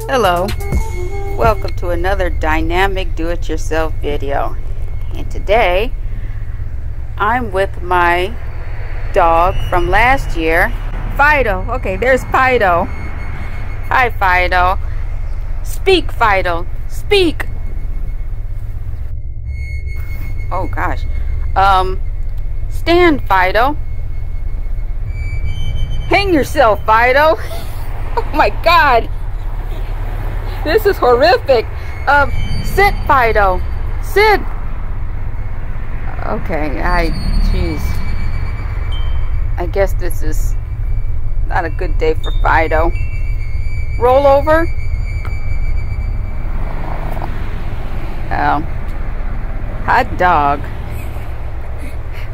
Hello, welcome to another dynamic do-it-yourself video. And today I'm with my dog from last year, Fido. Okay, there's Fido. Hi, Fido. Speak, Fido. Speak. Oh gosh. Stand, Fido. Hang yourself, Fido. Oh my God. This is horrific. Sit, Fido. Sit. Okay, jeez. I guess this is not a good day for Fido. Roll over. Oh. Hot dog.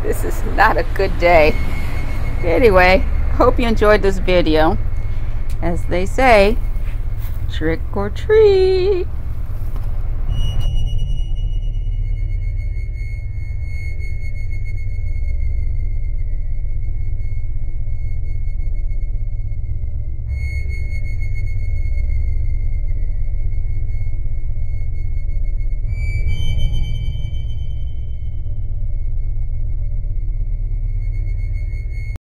This is not a good day. Anyway, hope you enjoyed this video. As they say, trick or treat.